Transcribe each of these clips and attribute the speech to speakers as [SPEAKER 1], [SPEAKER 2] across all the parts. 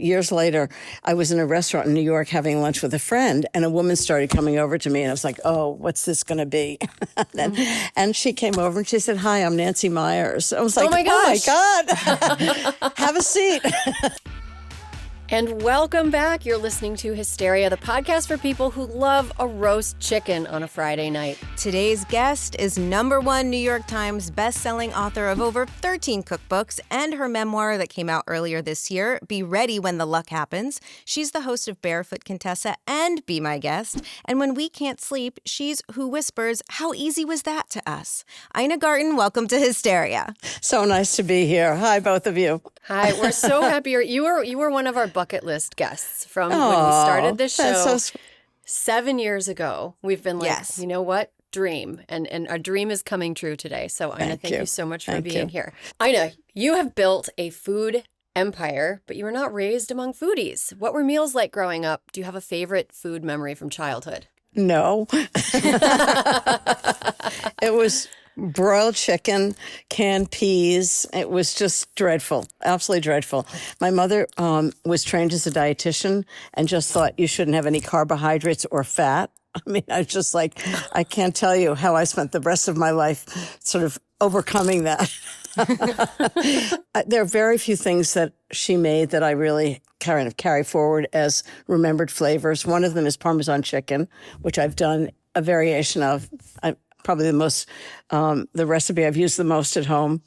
[SPEAKER 1] Years later, I was in a restaurant in New York having lunch with a friend, and a woman started coming over to me, and I was like, oh, what's this going to be? And she came over and she said, hi, I'm Nancy Meyers. I was like,
[SPEAKER 2] oh my
[SPEAKER 1] God, have a seat.
[SPEAKER 2] And welcome back. You're listening to Hysteria, the podcast for people who love a roast chicken on a Friday night.
[SPEAKER 3] Today's guest is #1 New York Times bestselling author of over 13 cookbooks and her memoir that came out earlier this year, Be Ready When the Luck Happens. She's the host of Barefoot Contessa and Be My Guest. And when we can't sleep, she's who whispers, how easy was that to us? Ina Garten, welcome to Hysteria.
[SPEAKER 1] So nice to be here. Hi, both of you.
[SPEAKER 2] Hi, we're so happy you were one of our bucket list guests from when we started this show 7 years ago. We've been like,
[SPEAKER 3] yes.
[SPEAKER 2] You know what? Dream. And our dream is coming true today. So Ina, thank you so much for being here. Ina, you have built a food empire, but you were not raised among foodies. What were meals like growing up? Do you have a favorite food memory from childhood?
[SPEAKER 1] No. It was broiled chicken, canned peas. It was just dreadful, absolutely dreadful. My mother was trained as a dietitian and just thought you shouldn't have any carbohydrates or fat. I mean, I was just like, I can't tell you how I spent the rest of my life sort of overcoming that. There are very few things that she made that I really kind of carry forward as remembered flavors. One of them is Parmesan chicken, which I've done a variation of. Probably the recipe I've used the most at home,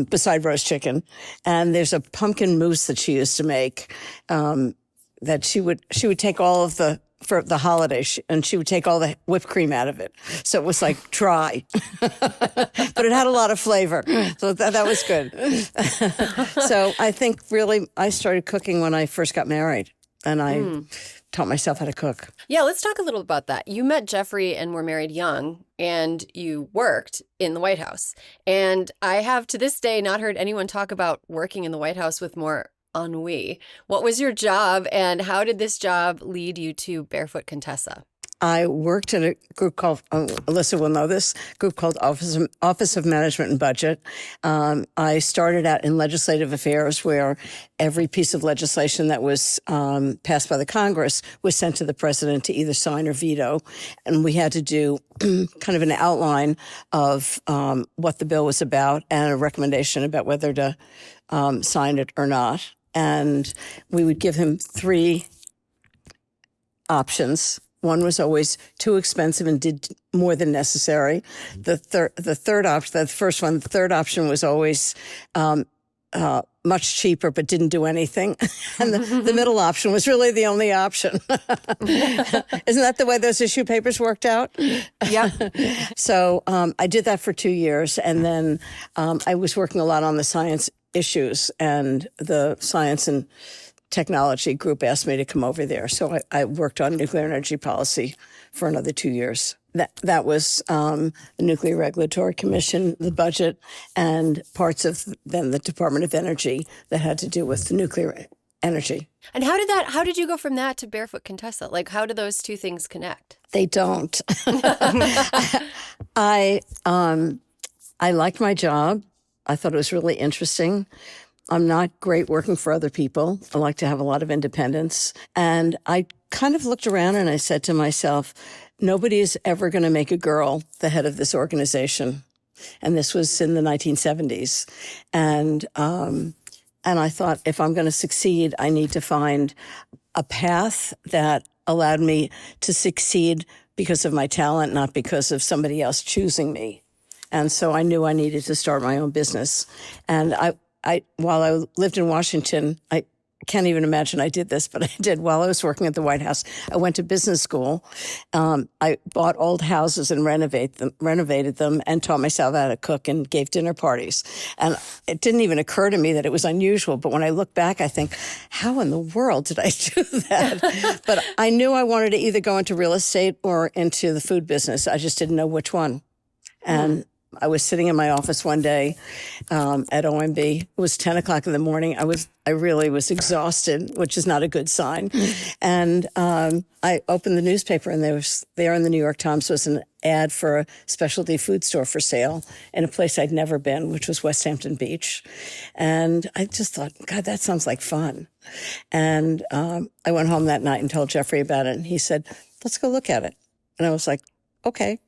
[SPEAKER 1] beside roast chicken. And there's a pumpkin mousse that she used to make, that she would take all of for the holiday, and she would take all the whipped cream out of it. So it was like dry, but it had a lot of flavor. So that was good. So I think really I started cooking when I first got married, and I taught myself how to cook.
[SPEAKER 2] Yeah, let's talk a little about that. You met Jeffrey and were married young, and you worked in the White House. And I have to this day not heard anyone talk about working in the White House with more ennui. What was your job, and how did this job lead you to Barefoot Contessa?
[SPEAKER 1] I worked at a group called, Alyssa will know this, group called Office of Management and Budget. I started out in legislative affairs, where every piece of legislation that was passed by the Congress was sent to the president to either sign or veto. And we had to do kind of an outline of what the bill was about and a recommendation about whether to sign it or not. And we would give him 3 options. One was always too expensive and did more than necessary. The third option was always much cheaper but didn't do anything. And the middle option was really the only option. Isn't that the way those issue papers worked out?
[SPEAKER 3] Yeah.
[SPEAKER 1] So I did that for 2 years, and then I was working a lot on the science issues, and the science and technology group asked me to come over there. So I worked on nuclear energy policy for another 2 years. That was the Nuclear Regulatory Commission, the budget, and parts of then the Department of Energy that had to do with nuclear energy.
[SPEAKER 2] And how did you go from that to Barefoot Contessa? Like, how do those two things connect?
[SPEAKER 1] They don't. I liked my job. I thought it was really interesting. I'm not great working for other people. I like to have a lot of independence. And I kind of looked around and I said to myself, nobody is ever going to make a girl the head of this organization. And this was in the 1970s. And I thought, if I'm going to succeed, I need to find a path that allowed me to succeed because of my talent, not because of somebody else choosing me. And so I knew I needed to start my own business. And while I lived in Washington, I can't even imagine I did this, but I did. While I was working at the White House, I went to business school. I bought old houses and renovated them, and taught myself how to cook and gave dinner parties. And it didn't even occur to me that it was unusual. But when I look back, I think, how in the world did I do that? But I knew I wanted to either go into real estate or into the food business. I just didn't know which one. And I was sitting in my office one day at OMB. It was 10 o'clock in the morning. I really was exhausted, which is not a good sign. And I opened the newspaper, and there in the New York Times was an ad for a specialty food store for sale in a place I'd never been, which was West Hampton Beach. And I just thought, God, that sounds like fun. And I went home that night and told Jeffrey about it. And he said, let's go look at it. And I was like, okay.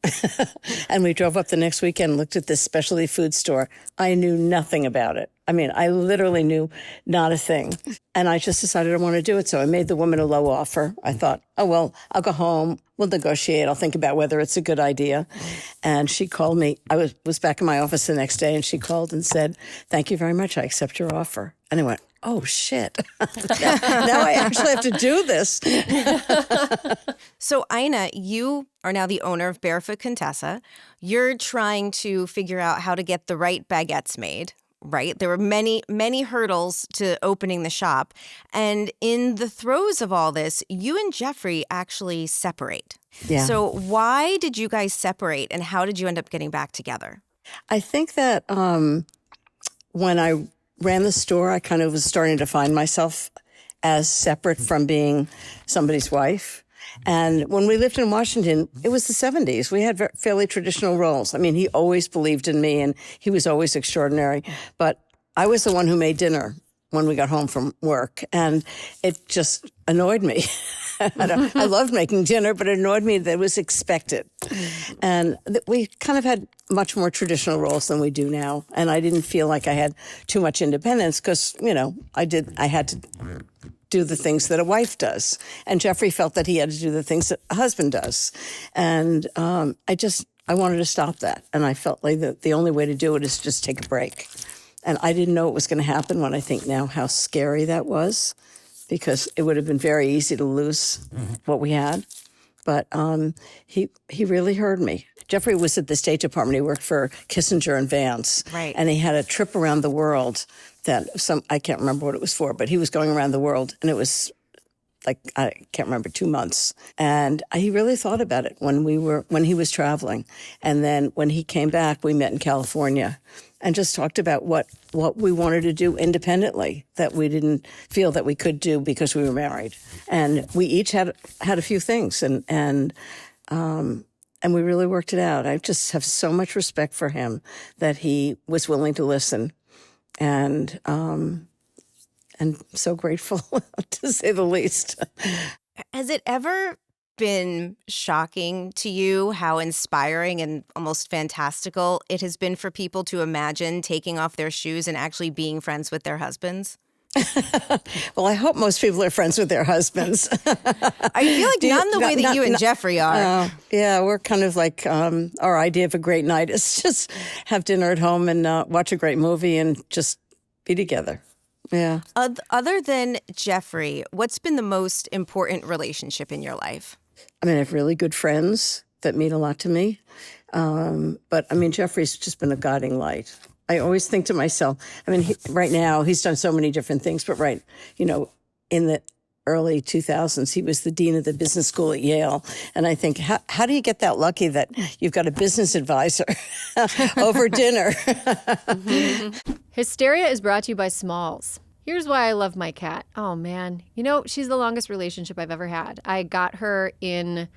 [SPEAKER 1] And we drove up the next weekend and looked at this specialty food store. I knew nothing about it. I mean, I literally knew not a thing. And I just decided I want to do it. So I made the woman a low offer. I thought, oh, well, I'll go home. We'll negotiate. I'll think about whether it's a good idea. And she called me. I was back in my office the next day, and she called and said, thank you very much. I accept your offer. And I went, oh, shit. Now I actually have to do this.
[SPEAKER 3] So, Ina, you are now the owner of Barefoot Contessa. You're trying to figure out how to get the right baguettes made, right? There were many, many hurdles to opening the shop. And in the throes of all this, you and Jeffrey actually separate.
[SPEAKER 1] Yeah.
[SPEAKER 3] So why did you guys separate, and how did you end up getting back together?
[SPEAKER 1] I think that when I ran the store, I kind of was starting to find myself as separate from being somebody's wife. And when we lived in Washington, it was the 70s. We had fairly traditional roles. I mean, he always believed in me, and he was always extraordinary. But I was the one who made dinner when we got home from work, and it just annoyed me. I loved making dinner, but it annoyed me that it was expected. And we kind of had much more traditional roles than we do now. And I didn't feel like I had too much independence because, you know, I had to do the things that a wife does. And Jeffrey felt that he had to do the things that a husband does. And I wanted to stop that. And I felt like the only way to do it is just take a break. And I didn't know it was going to happen when I think now how scary that was, because it would have been very easy to lose what we had. But he really heard me. Jeffrey was at the State Department. He worked for Kissinger and Vance.
[SPEAKER 3] Right.
[SPEAKER 1] And he had a trip around the world that I can't remember what it was for, but he was going around the world, and it was like, I can't remember, 2 months. And he really thought about it when he was traveling. And then when he came back, we met in California and just talked about what we wanted to do independently that we didn't feel that we could do because we were married. And we each had a few things, and we really worked it out. I just have so much respect for him that he was willing to listen, and so grateful, to say the least.
[SPEAKER 3] Has it ever been shocking to you how inspiring and almost fantastical it has been for people to imagine taking off their shoes and actually being friends with their husbands?
[SPEAKER 1] Well, I hope most people are friends with their husbands.
[SPEAKER 3] I feel like not in the way that you and Jeffrey are.
[SPEAKER 1] Yeah, we're kind of like, our idea of a great night is just have dinner at home and watch a great movie and just be together. Yeah.
[SPEAKER 3] Other than Jeffrey, what's been the most important relationship in your life?
[SPEAKER 1] I mean, I have really good friends that mean a lot to me. But I mean, Jeffrey's just been a guiding light. I always think to myself, I mean, right now he's done so many different things, but in the early 2000s, he was the dean of the business school at Yale. And I think, how do you get that lucky that you've got a business advisor over dinner?
[SPEAKER 4] Hysteria is brought to you by Smalls. Here's why I love my cat. Oh, man. You know, she's the longest relationship I've ever had. I got her in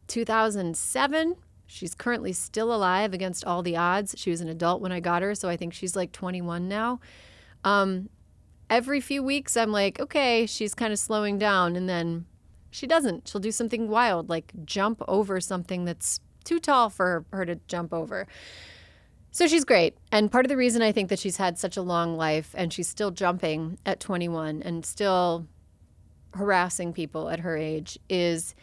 [SPEAKER 4] 2007. She's currently still alive against all the odds. She was an adult when I got her, so I think she's like 21 now. Every few weeks, I'm like, okay, she's kind of slowing down, and then she doesn't. She'll do something wild, like jump over something that's too tall for her to jump over. So she's great. And part of the reason I think that she's had such a long life and she's still jumping at 21 and still harassing people at her age is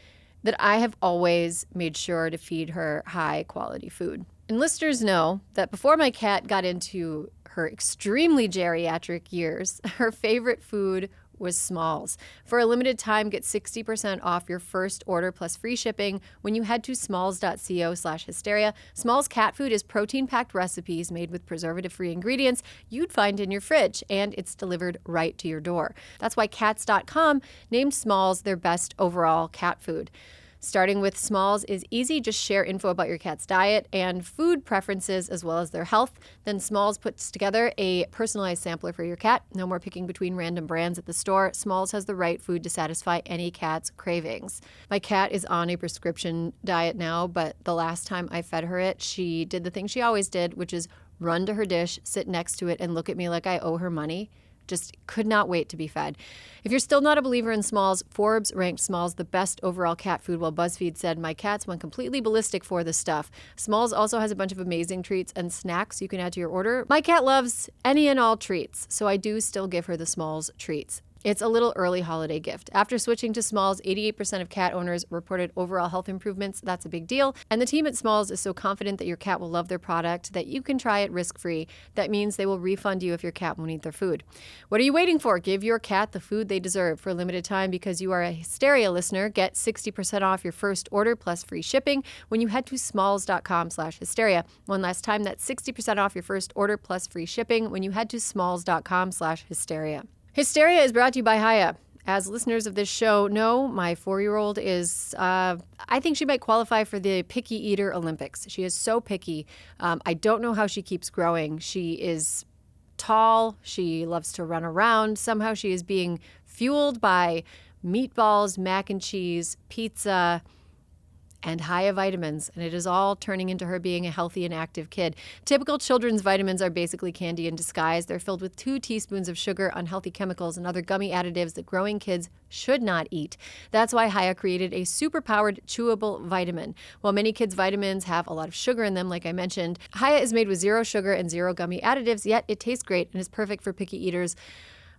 [SPEAKER 4] that I have always made sure to feed her high quality food. And listeners know that before my cat got into her extremely geriatric years, her favorite food was Smalls. For a limited time, get 60% off your first order plus free shipping when you head to smalls.co/hysteria. Smalls cat food is protein-packed recipes made with preservative-free ingredients you'd find in your fridge, and it's delivered right to your door. That's why Cats.com named Smalls their best overall cat food. Starting with Smalls is easy. Just share info about your cat's diet and food preferences as well as their health. Then Smalls puts together a personalized sampler for your cat. No more picking between random brands at the store. Smalls has the right food to satisfy any cat's cravings. My cat is on a prescription diet now, but the last time I fed her it, she did the thing she always did, which is run to her dish, sit next to it, and look at me like I owe her money. Just could not wait to be fed. If you're still not a believer in Smalls, Forbes ranked Smalls the best overall cat food, while BuzzFeed said, my cats went completely ballistic for the stuff. Smalls also has a bunch of amazing treats and snacks you can add to your order. My cat loves any and all treats, so I do still give her the Smalls treats. It's a little early holiday gift. After switching to Smalls, 88% of cat owners reported overall health improvements. That's a big deal. And the team at Smalls is so confident that your cat will love their product that you can try it risk-free. That means they will refund you if your cat won't eat their food. What are you waiting for? Give your cat the food they deserve. For a limited time, because you are a Hysteria listener, get 60% off your first order plus free shipping when you head to smalls.com/hysteria. One last time, that's 60% off your first order plus free shipping when you head to smalls.com/hysteria. Hysteria is brought to you by Haya. As listeners of this show know, my 4-year-old is, I think she might qualify for the Picky Eater Olympics. She is so picky. I don't know how she keeps growing. She is tall. She loves to run around. Somehow she is being fueled by meatballs, mac and cheese, pizza, and Haya vitamins, and it is all turning into her being a healthy and active kid. Typical children's vitamins are basically candy in disguise. They're filled with 2 teaspoons of sugar, unhealthy chemicals, and other gummy additives that growing kids should not eat. That's why Haya created a super-powered chewable vitamin. While many kids' vitamins have a lot of sugar in them, like I mentioned, Haya is made with 0 sugar and 0 gummy additives, yet it tastes great and is perfect for picky eaters.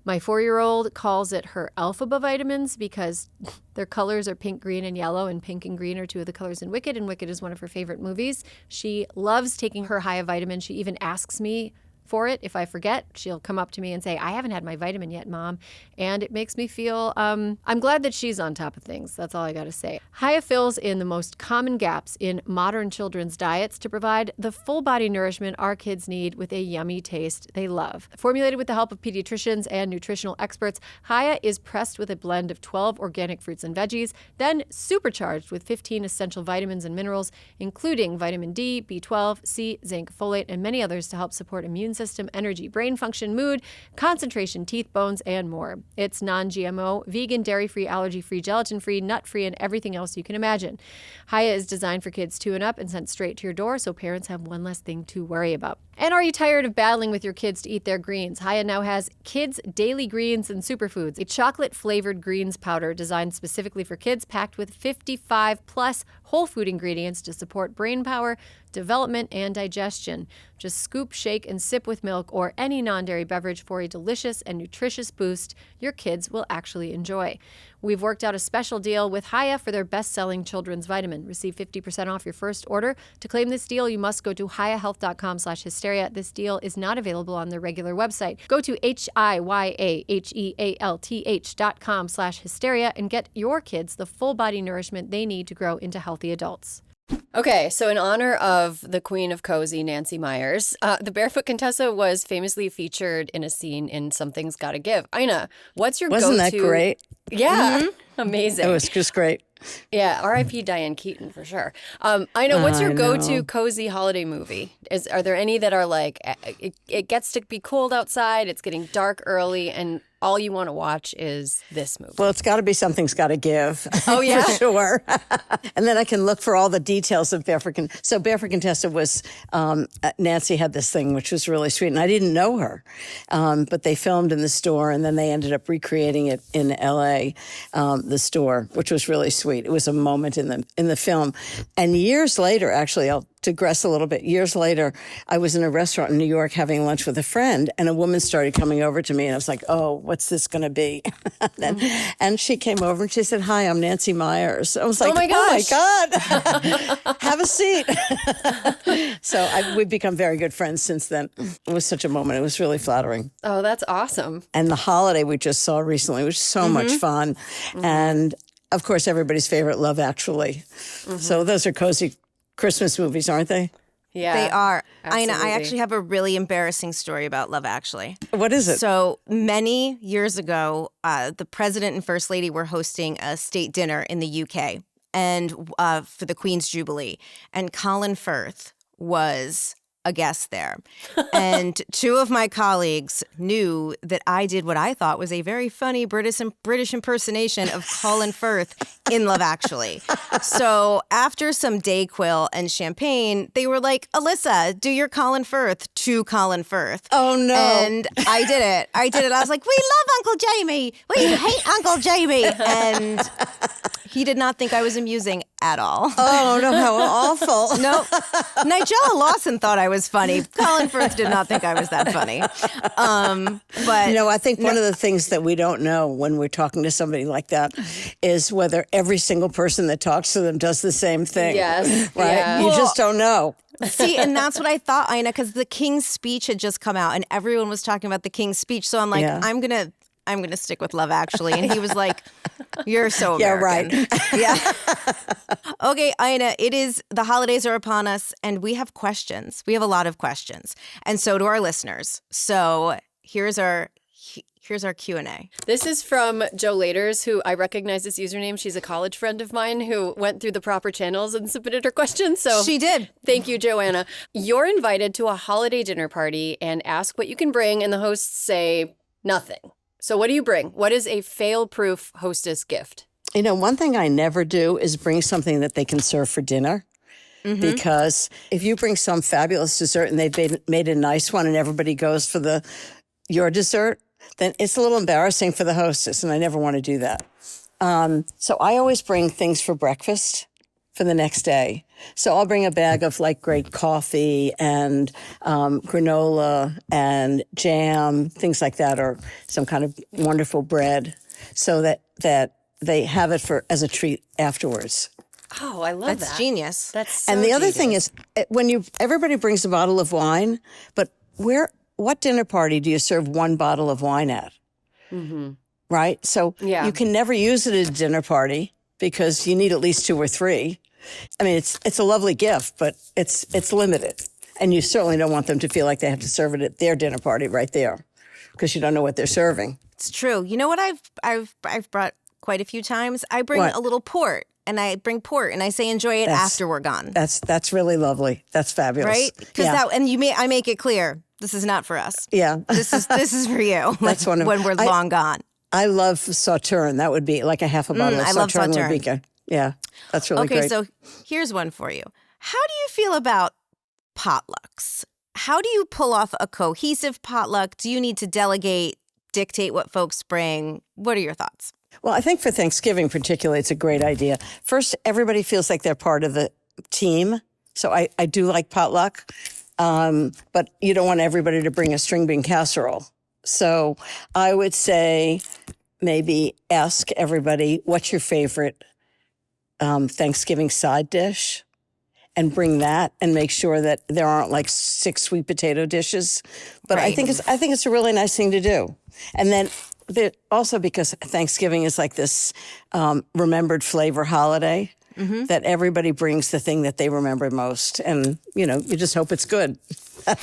[SPEAKER 4] My 4-year-old calls it her alphaba vitamins because their colors are pink, green, and yellow, and pink and green are 2 of the colors in Wicked, and Wicked is one of her favorite movies. She loves taking her Haya vitamin. She even asks me for it. If I forget, she'll come up to me and say, I haven't had my vitamin yet, Mom. And it makes me feel, I'm glad that she's on top of things. That's all I got to say. Haya fills in the most common gaps in modern children's diets to provide the full body nourishment our kids need with a yummy taste they love. Formulated with the help of pediatricians and nutritional experts, Haya is pressed with a blend of 12 organic fruits and veggies, then supercharged with 15 essential vitamins and minerals, including vitamin D, B12, C, zinc, folate, and many others to help support immune system, energy, brain function, mood, concentration, teeth, bones, and more. It's non-GMO, vegan, dairy-free, allergy-free, gelatin-free, nut-free, and everything else you can imagine. Haya is designed for kids 2 and up and sent straight to your door, so parents have one less thing to worry about. And are you tired of battling with your kids to eat their greens? Haya now has Kids Daily Greens and Superfoods, a chocolate-flavored greens powder designed specifically for kids, packed with 55-plus whole food ingredients to support brain power, development, and digestion. Just scoop, shake, and sip with milk or any non-dairy beverage for a delicious and nutritious boost your kids will actually enjoy. We've worked out a special deal with Haya for their best-selling children's vitamin. Receive 50% off your first order. To claim this deal, you must go to hayahealth.com/hysteria. This deal is not available on their regular website. Go to HIYAHEALTH.com/hysteria and get your kids the full body nourishment they need to grow into healthy adults.
[SPEAKER 2] Okay, so in honor of the Queen of Cozy, Nancy Meyers, the Barefoot Contessa was famously featured in a scene in Something's Gotta Give. Ina, what's your go-to?
[SPEAKER 1] Wasn't that great?
[SPEAKER 2] Yeah, amazing.
[SPEAKER 1] It was just great.
[SPEAKER 2] Yeah, R.I.P. Diane Keaton for sure. Ina, what's your go-to cozy holiday movie? Are there any that are like, it gets to be cold outside, it's getting dark early, and all you want to watch is this movie?
[SPEAKER 1] Well, it's got to be Something's Gotta Give.
[SPEAKER 2] Oh, yeah?
[SPEAKER 1] For sure. And then I can look for all the details of Barefoot Contessa. So Barefoot Contessa was, Nancy had this thing, which was really sweet. And I didn't know her. But they filmed in the store, and then they ended up recreating it in L.A., the store, which was really sweet. It was a moment in the film. And years later, actually, I'll digress a little bit. Years later, I was in a restaurant in New York having lunch with a friend, and a woman started coming over to me, and I was like, oh, what's this going to be? And she came over and she said, hi, I'm Nancy Meyers. I was like,
[SPEAKER 2] oh my
[SPEAKER 1] God, have a seat. So we've become very good friends since then. It was such a moment. It was really flattering.
[SPEAKER 2] Oh, that's awesome.
[SPEAKER 1] And the holiday we just saw recently was so much fun. And of course, everybody's favorite, Love Actually. So those are cozy Christmas movies, aren't they?
[SPEAKER 2] Yeah,
[SPEAKER 3] They are.
[SPEAKER 2] absolutely.
[SPEAKER 3] Ina, I actually have a really embarrassing story about Love Actually.
[SPEAKER 1] What is it?
[SPEAKER 3] So many years ago, the president and first lady were hosting a state dinner in the UK and for the Queen's Jubilee. And Colin Firth was a guest there. And two of my colleagues knew that I did what I thought was a very funny British impersonation of Colin Firth in Love Actually. So after some Dayquil and champagne, they were like, Alyssa, do your Colin Firth to Colin Firth.
[SPEAKER 1] Oh, no.
[SPEAKER 3] And I did it. I was like, we love Uncle Jamie. We hate Uncle Jamie. And he did not think I was amusing at all.
[SPEAKER 1] Oh, no, how awful.
[SPEAKER 3] No, Nigella Lawson thought I was funny. Colin Firth did not think I was that funny. But
[SPEAKER 1] I think one of the things that we don't know when we're talking to somebody like that is whether every single person that talks to them does the same thing.
[SPEAKER 2] Yes.
[SPEAKER 1] Right?
[SPEAKER 2] Yeah.
[SPEAKER 1] You just don't know.
[SPEAKER 3] see, and that's what I thought, Ina, because the King's Speech had just come out and everyone was talking about the King's Speech. So I'm like,
[SPEAKER 1] Yeah.
[SPEAKER 3] I'm gonna stick with Love Actually. And he was like, you're so
[SPEAKER 1] Yeah,
[SPEAKER 3] American.
[SPEAKER 1] right.
[SPEAKER 3] Yeah. Okay, Ina, the holidays are upon us and we have questions. We have a lot of questions. And so do our listeners. So here's our Q&A.
[SPEAKER 2] This is from Joe Laters, who I recognize this username. She's a college friend of mine who went through the proper channels and submitted her questions. So
[SPEAKER 3] She did.
[SPEAKER 2] Thank you, Joanna. You're invited to a holiday dinner party and ask what you can bring, and the hosts say nothing. So what do you bring? What is a fail-proof hostess gift?
[SPEAKER 1] One thing I never do is bring something that they can serve for dinner. Because if you bring some fabulous dessert and they've made a nice one and everybody goes for your dessert, then it's a little embarrassing for the hostess, and I never want to do that. So I always bring things for breakfast for the next day. So I'll bring a bag of great coffee and granola and jam, things like that, or some kind of wonderful bread, so that they have it as a treat afterwards.
[SPEAKER 2] Oh, I love that.
[SPEAKER 3] That's genius.
[SPEAKER 2] That's so
[SPEAKER 1] And the other
[SPEAKER 2] genius.
[SPEAKER 1] thing is, everybody brings a bottle of wine, but what dinner party do you serve one bottle of wine at? Mm-hmm. Right? So
[SPEAKER 2] Yeah.
[SPEAKER 1] you can never use it at a dinner party because you need at least 2 or 3. I mean, it's a lovely gift, but it's limited. And you certainly don't want them to feel like they have to serve it at their dinner party right there because you don't know what they're serving.
[SPEAKER 3] It's true. You know what I've brought quite a few times? I bring
[SPEAKER 1] What?
[SPEAKER 3] a little port. And I bring port and I say enjoy it after we're gone.
[SPEAKER 1] That's really lovely. That's fabulous.
[SPEAKER 3] Right? Because I make it clear this is not for us.
[SPEAKER 1] Yeah.
[SPEAKER 3] This is for you.
[SPEAKER 1] That's
[SPEAKER 3] when we're long gone.
[SPEAKER 1] I love Sauterne. That would be like a half a bottle of
[SPEAKER 3] I love
[SPEAKER 1] Sauterne would
[SPEAKER 3] Sauterne.
[SPEAKER 1] be good. Yeah, that's really
[SPEAKER 3] Okay,
[SPEAKER 1] great.
[SPEAKER 3] so here's one for you. How do you feel about potlucks? How do you pull off a cohesive potluck? Do you need to delegate, dictate what folks bring? What are your thoughts?
[SPEAKER 1] Well, I think for Thanksgiving particularly, it's a great idea. First, everybody feels like they're part of the team. So I do like potluck, but you don't want everybody to bring a string bean casserole. So I would say maybe ask everybody, what's your favorite Thanksgiving side dish? And bring that and make sure that there aren't 6 sweet potato dishes. But
[SPEAKER 3] Right.
[SPEAKER 1] I think it's a really nice thing to do. And then also because Thanksgiving is like this remembered flavor holiday, that everybody brings the thing that they remember most. And, you just hope it's good. And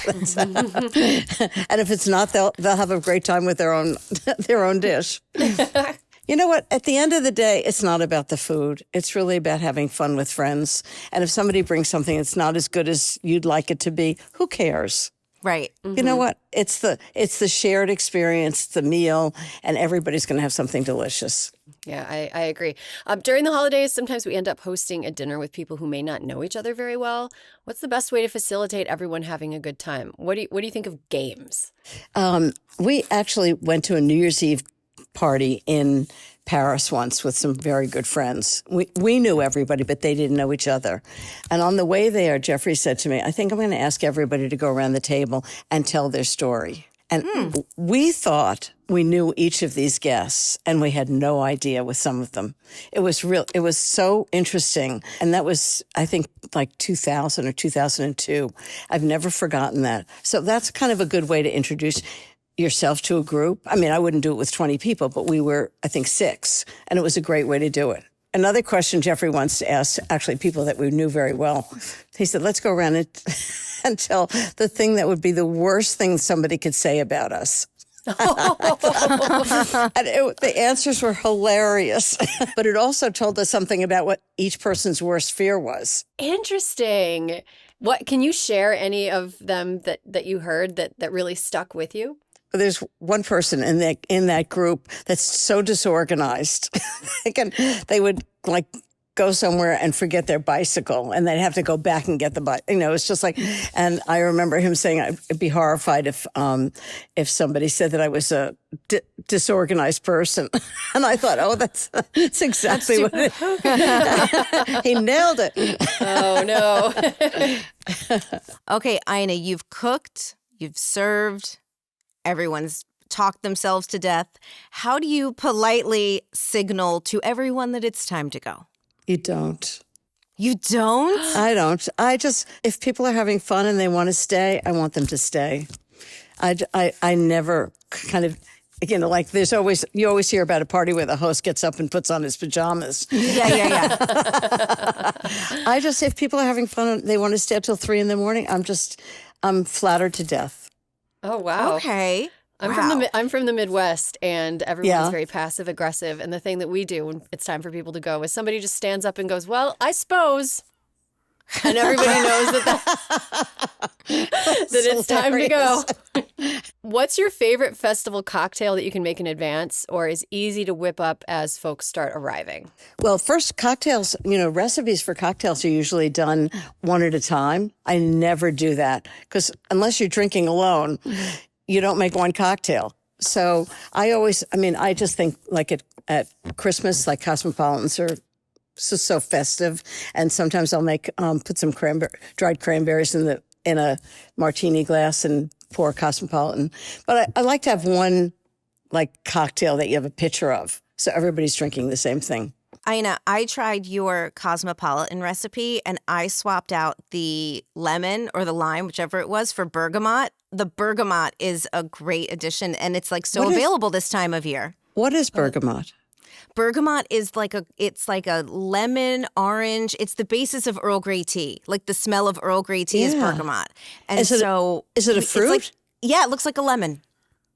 [SPEAKER 1] if it's not, they'll have a great time with their own dish. You know what? At the end of the day, it's not about the food. It's really about having fun with friends. And if somebody brings something that's not as good as you'd like it to be, who cares?
[SPEAKER 3] Right.
[SPEAKER 1] You know what? It's the shared experience, the meal, and everybody's going to have something delicious.
[SPEAKER 2] Yeah, I agree. During the holidays, sometimes we end up hosting a dinner with people who may not know each other very well. What's the best way to facilitate everyone having a good time? What do you think of games?
[SPEAKER 1] We actually went to a New Year's Eve party in Paris once with some very good friends. We knew everybody, but they didn't know each other. And on the way there, Jeffrey said to me, I think I'm going to ask everybody to go around the table and tell their story. And we thought we knew each of these guests, and we had no idea with some of them. It was so interesting. And that was, I think, 2000 or 2002. I've never forgotten that. So that's kind of a good way to introduce yourself to a group. I mean, I wouldn't do it with 20 people, but we were, I think, 6, and it was a great way to do it. Another question Jeffrey wants to ask, actually people that we knew very well, he said, let's go around and tell the thing that would be the worst thing somebody could say about us. And the answers were hilarious, but it also told us something about what each person's worst fear was.
[SPEAKER 2] Interesting. What can you share any of them that you heard that really stuck with you?
[SPEAKER 1] There's one person in that group that's so disorganized. They would like go somewhere and forget their bicycle, and they'd have to go back and get the bike. It's just like, and I remember him saying I'd be horrified if somebody said that I was a disorganized person. And I thought, oh, that's exactly what it is. He nailed it.
[SPEAKER 2] Oh, no.
[SPEAKER 3] Okay, Ina, you've cooked, you've served, everyone's talked themselves to death. How do you politely signal to everyone that it's time to go?
[SPEAKER 1] You don't.
[SPEAKER 3] You don't?
[SPEAKER 1] I don't. If people are having fun and they want to stay, I want them to stay. I never kind of, like you always hear about a party where the host gets up and puts on his pajamas.
[SPEAKER 3] Yeah.
[SPEAKER 1] If people are having fun and they want to stay up till 3 a.m, I'm flattered to death.
[SPEAKER 2] Oh, wow.
[SPEAKER 3] Okay.
[SPEAKER 2] I'm from the Midwest, and everyone's very passive aggressive. And the thing that we do when it's time for people to go is somebody just stands up and goes, "Well, I suppose," and everybody knows that it's time to go. What's your favorite festival cocktail that you can make in advance, or is easy to whip up as folks start arriving?
[SPEAKER 1] Well, first cocktails, recipes for cocktails are usually done one at a time. I never do that because unless you're drinking alone, you don't make one cocktail. So I just think like at Christmas, like cosmopolitans are so festive. And sometimes I'll make, put some dried cranberries in a martini glass and pour cosmopolitan. But I like to have one like cocktail that you have a picture of. So everybody's drinking the same thing.
[SPEAKER 3] Ina, I tried your cosmopolitan recipe and I swapped out the lemon or the lime, whichever it was, for bergamot. The bergamot is a great addition, and it's like so available this time of year.
[SPEAKER 1] What is bergamot?
[SPEAKER 3] Bergamot is like a lemon, orange. It's the basis of Earl Grey tea. Like the smell of Earl Grey tea is bergamot. And
[SPEAKER 1] is it a fruit?
[SPEAKER 3] Yeah, it looks like a lemon.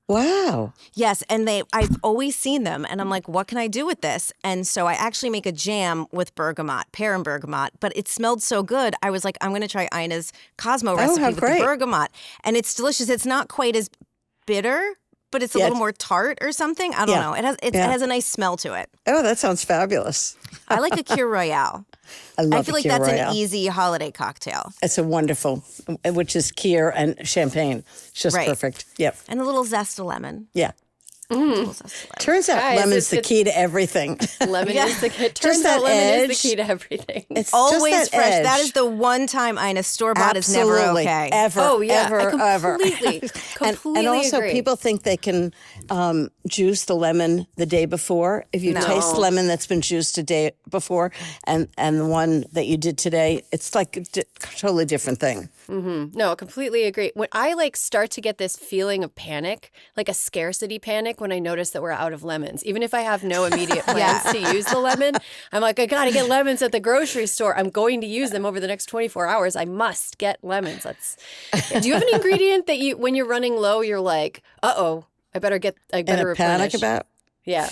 [SPEAKER 1] Wow.
[SPEAKER 3] Yes, and I've always seen them, and I'm like, what can I do with this? And so I actually make a jam with bergamot, pear and bergamot, but it smelled so good, I was like, I'm going to try Ina's Cosmo recipe with the bergamot. And it's delicious. It's not quite as bitter, but it's a little more tart or something. I don't know. It has a nice smell to it.
[SPEAKER 1] Oh, that sounds fabulous.
[SPEAKER 3] I like a Kir Royale.
[SPEAKER 1] I
[SPEAKER 3] feel like that's an easy holiday cocktail.
[SPEAKER 1] It's a wonderful, which is Kir and champagne. It's just perfect. Yep.
[SPEAKER 3] And a little zest of lemon.
[SPEAKER 1] Yeah. Turns out lemon's the key to everything.
[SPEAKER 2] Lemon is the key. Turns out lemon is the key to everything.
[SPEAKER 1] It's
[SPEAKER 3] always fresh.
[SPEAKER 1] Edge.
[SPEAKER 3] That is the one time Ina store-bought is never okay.
[SPEAKER 1] Ever.
[SPEAKER 2] Oh, yeah.
[SPEAKER 1] Ever.
[SPEAKER 2] Completely
[SPEAKER 1] And also
[SPEAKER 2] agree.
[SPEAKER 1] people think they can juice the lemon the day before. If you taste lemon that's been juiced a day before and the one that you did today, it's like a totally different thing.
[SPEAKER 2] Mm-hmm. No, completely agree. When I start to get this feeling of panic, like a scarcity panic when I notice that we're out of lemons, even if I have no immediate plans to use the lemon, I'm like, I got to get lemons at the grocery store. I'm going to use them over the next 24 hours. I must get lemons. Do you have an ingredient that when you're running low, you're like, uh-oh, I better replenish?
[SPEAKER 1] Panic about?
[SPEAKER 2] Yeah.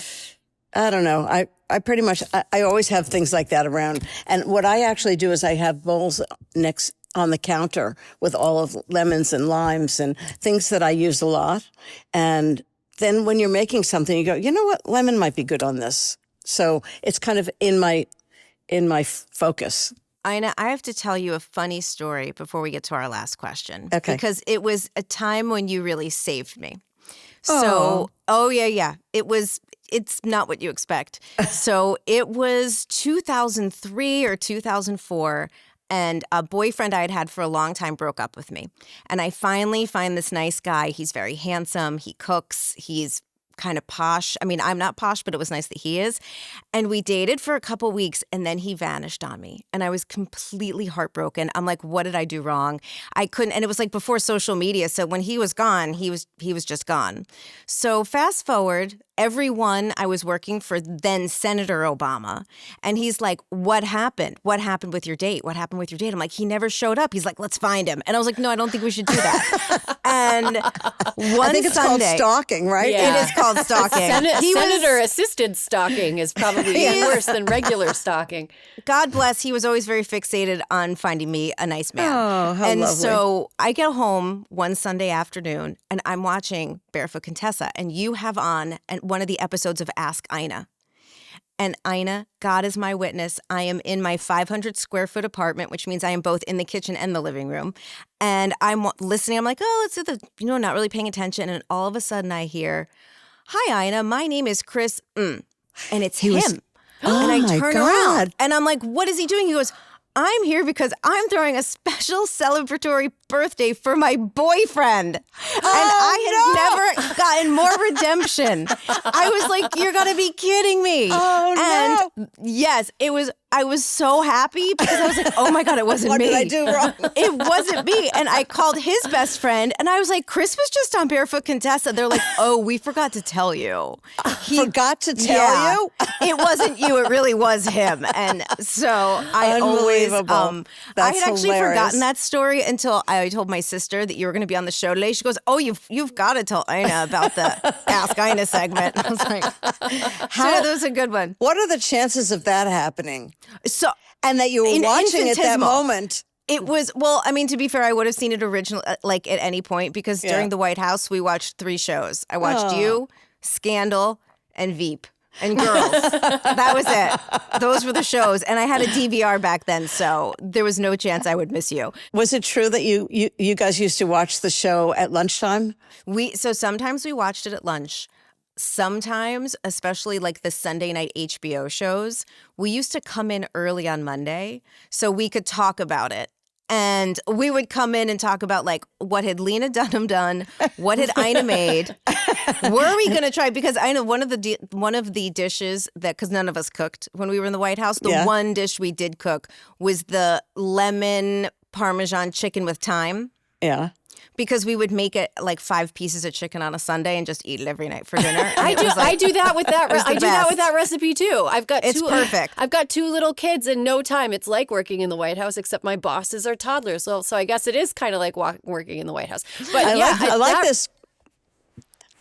[SPEAKER 1] I don't know. I pretty much, I always have things like that around. And what I actually do is I have bowls next on the counter with all of lemons and limes and things that I use a lot. And then when you're making something, you go, you know what? Lemon might be good on this. So it's kind of in my focus.
[SPEAKER 3] Ina, I have to tell you a funny story before we get to our last question.
[SPEAKER 1] Okay.
[SPEAKER 3] Because it was a time when you really saved me. So, yeah. It's not what you expect. So it was 2003 or 2004. And a boyfriend I had for a long time broke up with me. And I finally find this nice guy. He's very handsome. He cooks. He's kind of posh. I mean, I'm not posh, but it was nice that he is. And we dated for a couple weeks, and then he vanished on me. And I was completely heartbroken. I'm like, what did I do wrong? I couldn't. And it was like before social media. So when he was gone, he was just gone. So fast forward everyone I was working for then Senator Obama. And he's like, what happened? What happened with your date? What happened with your date? I'm like, he never showed up. He's like, let's find him. And I was like, no, I don't think we should do that. And one
[SPEAKER 1] I think it's
[SPEAKER 3] Sunday,
[SPEAKER 1] called stalking, right?
[SPEAKER 2] Yeah.
[SPEAKER 3] it is called stalking.
[SPEAKER 2] Senator-assisted stalking is probably even worse than regular stalking.
[SPEAKER 3] God bless, he was always very fixated on finding me a nice man.
[SPEAKER 1] Oh, how
[SPEAKER 3] and
[SPEAKER 1] lovely.
[SPEAKER 3] so I get home one Sunday afternoon and I'm watching Barefoot Contessa, and you have on one of the episodes of Ask Ina. And Ina, God is my witness, I am in my 500 square foot apartment, which means I am both in the kitchen and the living room. And I'm listening. I'm like, oh, let's do not really paying attention. And all of a sudden I hear, hi, Ina, my name is Chris. And it's him. And I
[SPEAKER 1] my
[SPEAKER 3] turn
[SPEAKER 1] God.
[SPEAKER 3] around and I'm like, what is he doing? He goes, I'm here because I'm throwing a special celebratory birthday for my boyfriend. And I had never gotten more redemption. I was like, you're going to be kidding me.
[SPEAKER 1] Oh,
[SPEAKER 3] and yes, I was so happy because I was like, oh my God, it wasn't
[SPEAKER 1] What
[SPEAKER 3] me.
[SPEAKER 1] did I do wrong?
[SPEAKER 3] It wasn't me. And I called his best friend and I was like, Chris was just on Barefoot Contessa. They're like, oh, we forgot to tell you. He
[SPEAKER 1] Forgot to tell you?
[SPEAKER 3] It wasn't you. It really was him. And so I always, I
[SPEAKER 1] That's
[SPEAKER 3] had actually
[SPEAKER 1] hilarious.
[SPEAKER 3] forgotten that story until I told my sister that you were going to be on the show today. She goes, oh, you've got to tell Ina about the Ask Ina segment. I was like, that was a good one.
[SPEAKER 1] What are the chances of that happening?
[SPEAKER 3] So,
[SPEAKER 1] And that you were watching at that
[SPEAKER 3] infinitesimal.
[SPEAKER 1] moment.
[SPEAKER 3] It was, well, I mean, to be fair, I would have seen it originally, like at any point, because during the White House, we watched 3 shows. I watched you, Scandal, and Veep. And Girls. That was it. Those were the shows. And I had a DVR back then, so there was no chance I would miss you.
[SPEAKER 1] Was it true that you guys used to watch the show at lunchtime?
[SPEAKER 3] So sometimes we watched it at lunch. Sometimes, especially like the Sunday night HBO shows, we used to come in early on Monday so we could talk about it. And we would come in and talk about like, what had Lena Dunham done? What had Ina made? Were we going to try? Because I know one of the dishes that, because none of us cooked when we were in the White House, the one dish we did cook was the lemon Parmesan chicken with thyme.
[SPEAKER 1] Yeah.
[SPEAKER 3] Because we would make it like 5 pieces of chicken on a Sunday and just eat it every night for dinner.
[SPEAKER 2] I do that with that. I do that with that recipe too.
[SPEAKER 3] It's perfect.
[SPEAKER 2] I've got 2 little kids in no time. It's like working in the White House, except my bosses are toddlers. So I guess it is kind of like working in the White House. But
[SPEAKER 1] I like this.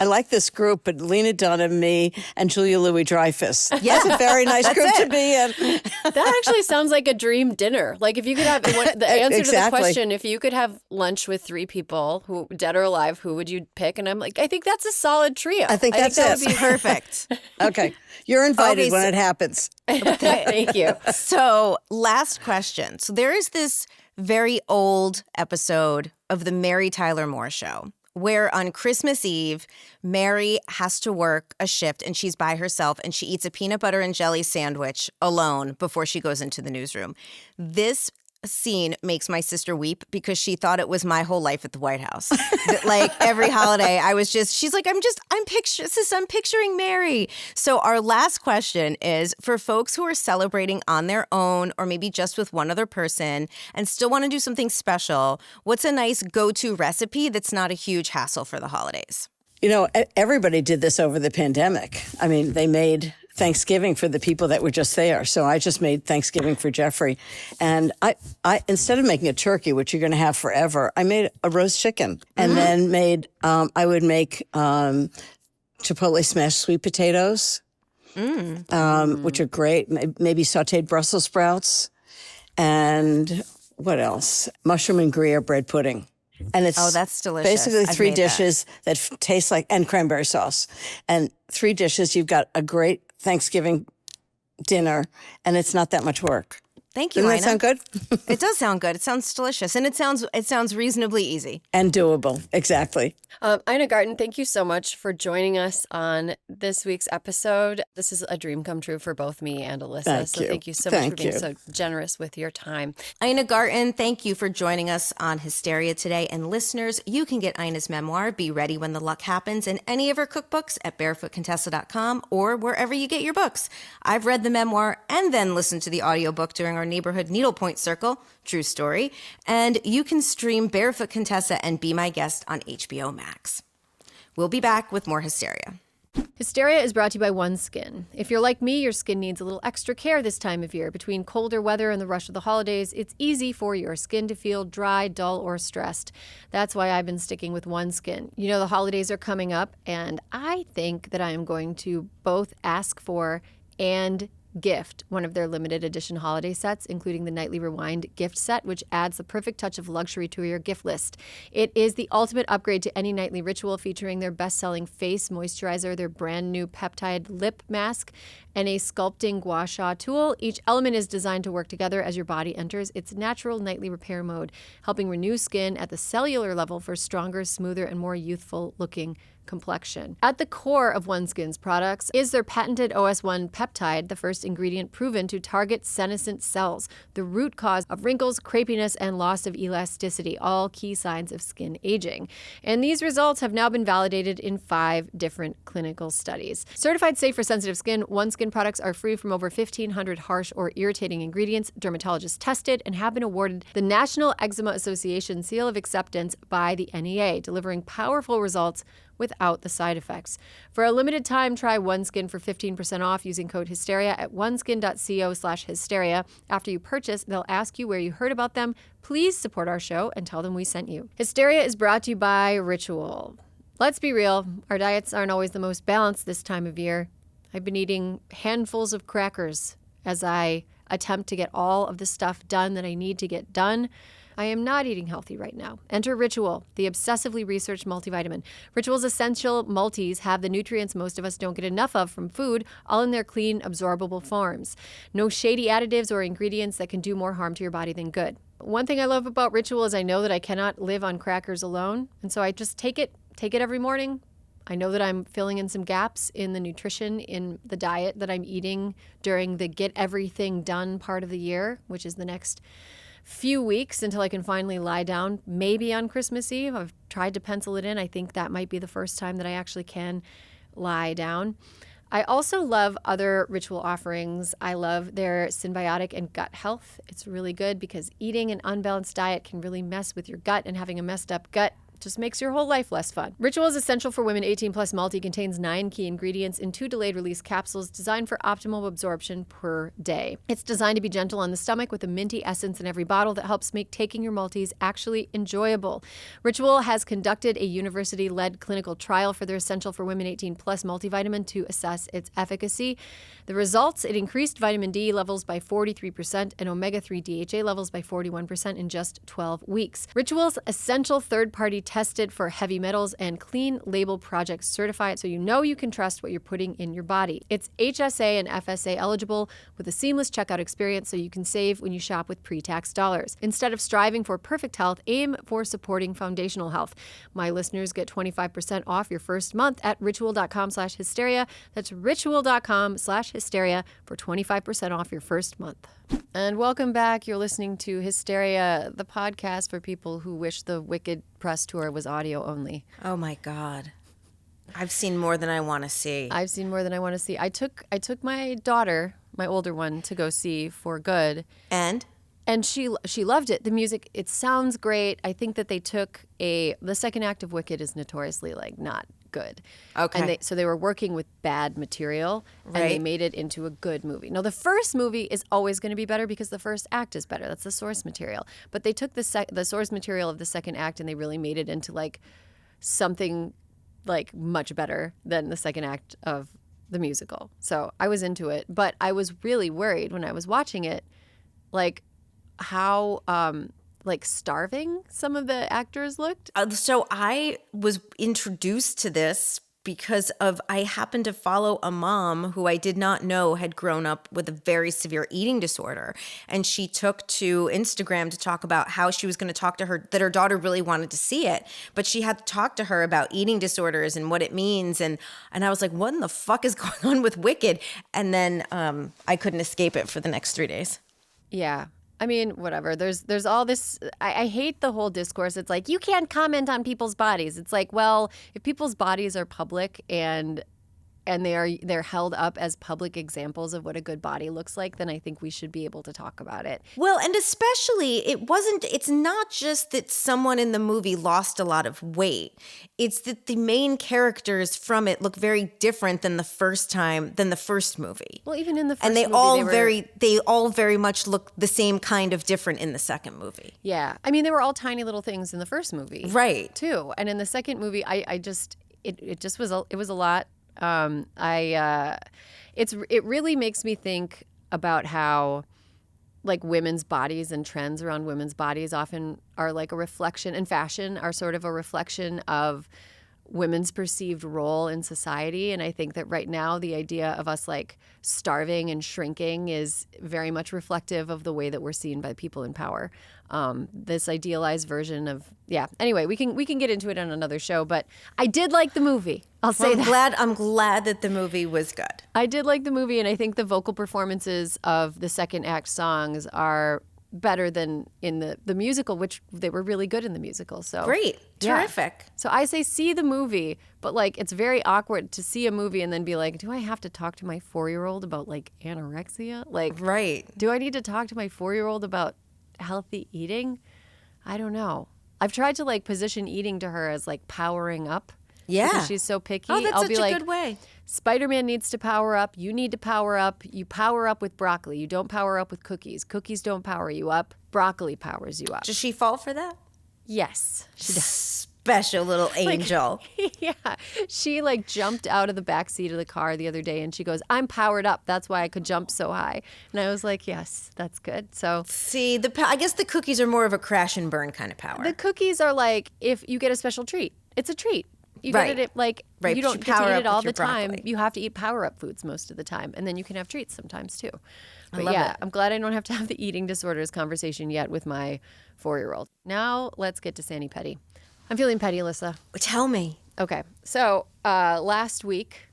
[SPEAKER 1] I like this group, but Lena Dunham, me, and Julia Louis-Dreyfus. That's a very nice group to be in.
[SPEAKER 2] That actually sounds like a dream dinner. Like if you could have the answer to the
[SPEAKER 1] Exactly.
[SPEAKER 2] question, if you could have lunch with 3 people, who dead or alive, who would you pick? And I'm like, I think that's a solid trio.
[SPEAKER 1] I think that's
[SPEAKER 2] that
[SPEAKER 1] it.
[SPEAKER 2] would be
[SPEAKER 3] Perfect.
[SPEAKER 1] Okay. You're invited
[SPEAKER 3] Okay,
[SPEAKER 1] when
[SPEAKER 3] so-
[SPEAKER 1] it happens.
[SPEAKER 2] Thank you.
[SPEAKER 3] So, last question. So, there is this very old episode of the Mary Tyler Moore Show where on Christmas Eve, Mary has to work a shift and she's by herself and she eats a peanut butter and jelly sandwich alone before she goes into the newsroom. This scene makes my sister weep because she thought it was my whole life at the White House. That, like every holiday, she's like, I'm picturing Mary. So our last question is for folks who are celebrating on their own or maybe just with one other person and still want to do something special, what's a nice go-to recipe that's not a huge hassle for the holidays?
[SPEAKER 1] You know, everybody did this over the pandemic. I mean, they made Thanksgiving for the people that were just there. So I just made Thanksgiving for Jeffrey. And I instead of making a turkey, which you're going to have forever, I made a roast chicken and then I would make chipotle smashed sweet potatoes, which are great. Maybe sauteed Brussels sprouts. And what else? Mushroom and Gruyere bread pudding. And it's
[SPEAKER 3] that's delicious.
[SPEAKER 1] Basically
[SPEAKER 3] I've
[SPEAKER 1] 3
[SPEAKER 3] made that.
[SPEAKER 1] dishes that taste like, and cranberry sauce. And 3 dishes, you've got a great Thanksgiving dinner, and it's not that much work.
[SPEAKER 3] Thank you,
[SPEAKER 1] Doesn't
[SPEAKER 3] Ina.
[SPEAKER 1] that sound good?
[SPEAKER 3] It does sound good. It sounds delicious. And it sounds reasonably easy.
[SPEAKER 1] And doable, exactly.
[SPEAKER 2] Ina Garten, thank you so much for joining us on this week's episode. This is a dream come true for both me and Alyssa.
[SPEAKER 1] Thank you.
[SPEAKER 2] So thank you so much for
[SPEAKER 1] Thank
[SPEAKER 2] being
[SPEAKER 1] you.
[SPEAKER 2] so generous with your time.
[SPEAKER 3] Ina Garten, thank you for joining us on Hysteria today. And listeners, you can get Ina's memoir, Be Ready When the Luck Happens, in any of her cookbooks at barefootcontessa.com or wherever you get your books. I've read the memoir and then listened to the audiobook during our neighborhood needlepoint circle, true story. And you can stream Barefoot Contessa and Be My Guest on HBO Max. We'll be back with more Hysteria.
[SPEAKER 4] Hysteria is brought to you by OneSkin. If you're like me, your skin needs a little extra care this time of year. Between colder weather and the rush of the holidays, it's easy for your skin to feel dry, dull, or stressed. That's why I've been sticking with OneSkin. You know, the holidays are coming up, and I think that I am going to both ask for and gift one of their limited edition holiday sets, including the Nightly Rewind gift set, which adds the perfect touch of luxury to your gift list. It is the ultimate upgrade to any nightly ritual, featuring their best-selling face moisturizer, their brand new peptide lip mask, and a sculpting gua sha tool. Each element is designed to work together as your body enters its natural nightly repair mode, helping renew skin at the cellular level for stronger, smoother, and more youthful looking complexion. At the core of OneSkin's products is their patented OS1 peptide, the first ingredient proven to target senescent cells, the root cause of wrinkles, crepiness, and loss of elasticity, all key signs of skin aging. And these results have now been validated in 5 different clinical studies. Certified safe for sensitive skin, OneSkin products are free from over 1,500 harsh or irritating ingredients, dermatologist tested, and have been awarded the National Eczema Association Seal of Acceptance by the NEA, delivering powerful results without the side effects. For a limited time, try OneSkin for 15% off using code HYSTERIA at oneskin.co/hysteria. After you purchase, they'll ask you where you heard about them. Please support our show and tell them we sent you. Hysteria is brought to you by Ritual. Let's be real, our diets aren't always the most balanced this time of year. I've been eating handfuls of crackers as I attempt to get all of the stuff done that I need to get done. I am not eating healthy right now. Enter Ritual, the obsessively researched multivitamin. Ritual's essential multis have the nutrients most of us don't get enough of from food, all in their clean, absorbable forms. No shady additives or ingredients that can do more harm to your body than good. One thing I love about Ritual is I know that I cannot live on crackers alone, and so I just take it every morning. I know that I'm filling in some gaps in the nutrition, in the diet that I'm eating during the get everything done part of the year, which is the next few weeks until I can finally lie down, maybe on Christmas Eve. I've tried to pencil it in. I think that might be the first time that I actually can lie down. I also love other Ritual offerings. I love their symbiotic and gut health. It's really good because eating an unbalanced diet can really mess with your gut, and having a messed up gut just makes your whole life less fun. Ritual is essential for women 18 plus multi, contains 9 key ingredients in 2 delayed release capsules designed for optimal absorption per day. It's designed to be gentle on the stomach with a minty essence in every bottle that helps make taking your multis actually enjoyable. Ritual has conducted a university-led clinical trial for their essential for women 18 plus multivitamin to assess its efficacy. The results, it increased vitamin D levels by 43% and omega-3 DHA levels by 41% in just 12 weeks. Ritual's essential third-party tested for heavy metals and clean label projects certify it, so you know you can trust what you're putting in your body. It's HSA and FSA eligible with a seamless checkout experience, so you can save when you shop with pre-tax dollars. Instead of striving for perfect health, aim for supporting foundational health. My listeners get 25% off your first month at ritual.com/hysteria. That's ritual.com/hysteria for 25% off your first month. And welcome back. You're listening to Hysteria, the podcast for people who wish the Wicked press tour was audio only.
[SPEAKER 3] Oh my God. I've seen more than I want to see.
[SPEAKER 4] I've seen more than I want to see. I took my daughter, my older one, to go see For Good.
[SPEAKER 3] And
[SPEAKER 4] she loved it. The music, it sounds great. I think that they took the second act of Wicked is notoriously not good.
[SPEAKER 3] Okay.
[SPEAKER 4] And so they were working with bad material, and they
[SPEAKER 3] Right.
[SPEAKER 4] made it into a good movie. Now, the first movie is always going to be better because the first act is better. That's the source material. But they took the source material of the second act and they really made it into something much better than the second act of the musical. So I was into it, but I was really worried when I was watching it, how starving some of the actors looked.
[SPEAKER 3] So I was introduced to this because I happened to follow a mom who I did not know had grown up with a very severe eating disorder. And she took to Instagram to talk about how she was going to talk to that her daughter really wanted to see it. But she had to talk to her about eating disorders and what it means. And I was like, what in the fuck is going on with Wicked? And then I couldn't escape it for the next 3 days.
[SPEAKER 4] Yeah. I mean, whatever. There's all this. I hate the whole discourse. It's like, you can't comment on people's bodies. It's like, well, if people's bodies are public and and they're held up as public examples of what a good body looks like, then I think we should be able to talk about it.
[SPEAKER 3] Well, and especially it's not just that someone in the movie lost a lot of weight. It's that the main characters from it look very different than the first movie.
[SPEAKER 4] Well, even in the first
[SPEAKER 3] and
[SPEAKER 4] movie,
[SPEAKER 3] they all very much look the same kind of different in the second movie.
[SPEAKER 4] Yeah. I mean, they were all tiny little things in the first movie.
[SPEAKER 3] Right.
[SPEAKER 4] Too. And in the second movie, it was a lot. It really makes me think about how like women's bodies and trends around women's bodies often are like a reflection, and fashion are sort of a reflection of women's perceived role in society. And I think that right now the idea of us like starving and shrinking is very much reflective of the way that we're seen by people in power. This idealized version of, anyway, we can get into it on another show, but I did like the movie. I'll say that.
[SPEAKER 3] I'm glad that the movie was good.
[SPEAKER 4] I did like the movie, and I think the vocal performances of the second act songs are better than in the musical, which they were really good in the musical. So
[SPEAKER 3] great. Terrific.
[SPEAKER 4] Yeah. So I say see the movie, but like it's very awkward to see a movie and then be like, do I have to talk to my 4-year-old about like anorexia? Like,
[SPEAKER 3] right.
[SPEAKER 4] Do I need to talk to my 4-year-old about healthy eating? I don't know. I've tried to like position eating to her as like powering up.
[SPEAKER 3] Yeah.
[SPEAKER 4] Because she's so picky.
[SPEAKER 3] Oh, that's
[SPEAKER 4] I'll
[SPEAKER 3] such
[SPEAKER 4] be
[SPEAKER 3] a
[SPEAKER 4] like,
[SPEAKER 3] good way.
[SPEAKER 4] Spider-Man needs to power up. You need to power up. You power up with broccoli. You don't power up with cookies. Cookies don't power you up. Broccoli powers you up.
[SPEAKER 3] Does she fall for that?
[SPEAKER 4] Yes, she does.
[SPEAKER 3] Special little angel.
[SPEAKER 4] Yeah. She like jumped out of the back seat of the car the other day and she goes, I'm powered up. That's why I could jump so high. And I was like, yes, that's good. So
[SPEAKER 3] see, I guess the cookies are more of a crash and burn kind of power.
[SPEAKER 4] The cookies are like if you get a special treat. It's a treat. You get it like
[SPEAKER 3] right.
[SPEAKER 4] You don't get to eat it all the time.
[SPEAKER 3] Broccoli.
[SPEAKER 4] You have to eat power up foods most of the time, and then you can have treats sometimes too. But
[SPEAKER 3] I love it.
[SPEAKER 4] I'm glad I don't have to have the eating disorders conversation yet with my 4-year-old. Now let's get to Sani Petty. I'm feeling petty, Alyssa.
[SPEAKER 3] Tell me.
[SPEAKER 4] Okay, so last week,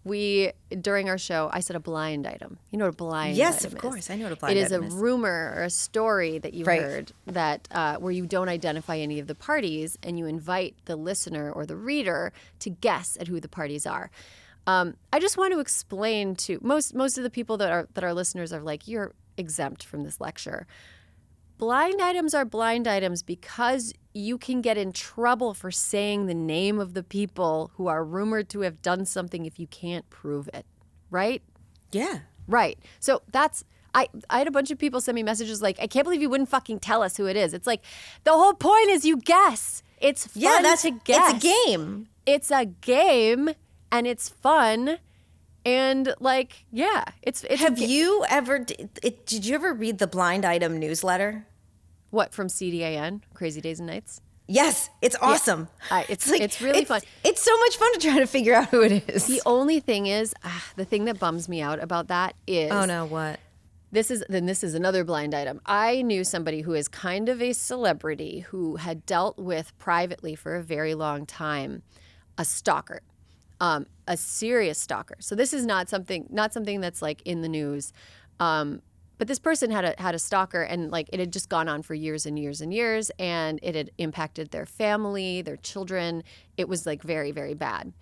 [SPEAKER 4] we during our show, I said a blind item. You know what a blind item is?
[SPEAKER 3] Yes, of course. I know what a blind item is.
[SPEAKER 4] It is a rumor or a story that you heard that where you don't identify any of the parties and you invite the listener or the reader to guess at who the parties are. I just want to explain to most of the people that our listeners are like, you're exempt from this lecture. Blind items are blind items because you can get in trouble for saying the name of the people who are rumored to have done something if you can't prove it, right?
[SPEAKER 3] Yeah.
[SPEAKER 4] Right. So that's I had a bunch of people send me messages like, I can't believe you wouldn't fucking tell us who it is. It's like the whole point is you guess. It's fun to guess.
[SPEAKER 3] It's a game.
[SPEAKER 4] It's a game and it's fun. And like, yeah, it's
[SPEAKER 3] Have you ever did you ever read the blind item newsletter?
[SPEAKER 4] What, from CDAN, Crazy Days and Nights?
[SPEAKER 3] Yes, it's awesome.
[SPEAKER 4] Yeah. It's really fun.
[SPEAKER 3] It's so much fun to try to figure out who it is.
[SPEAKER 4] The only thing is, the thing that bums me out about that is,
[SPEAKER 3] oh no, what?
[SPEAKER 4] This is another blind item. I knew somebody who is kind of a celebrity who had dealt with privately for a very long time a stalker. A serious stalker. So this is not something that's like in the news. But this person had a stalker, and like it had just gone on for years and years and years, and it had impacted their family, their children. It was like very, very bad.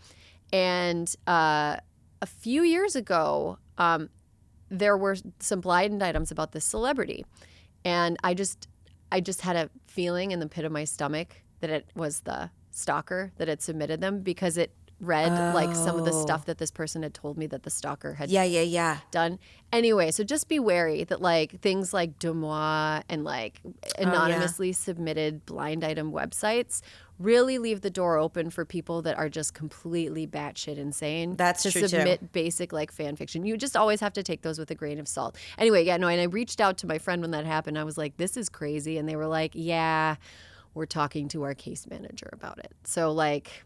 [SPEAKER 4] And a few years ago, there were some blind items about this celebrity, and I just had a feeling in the pit of my stomach that it was the stalker that had submitted them, because it read like some of the stuff that this person had told me that the stalker had done. Anyway, so just be wary that like things like Demois and like anonymously submitted blind item websites really leave the door open for people that are just completely batshit insane.
[SPEAKER 3] That's
[SPEAKER 4] to
[SPEAKER 3] true
[SPEAKER 4] submit
[SPEAKER 3] too.
[SPEAKER 4] Basic like fan fiction. You just always have to take those with a grain of salt. Anyway, and I reached out to my friend when that happened. I was like, this is crazy. And they were like, yeah, we're talking to our case manager about it. So like,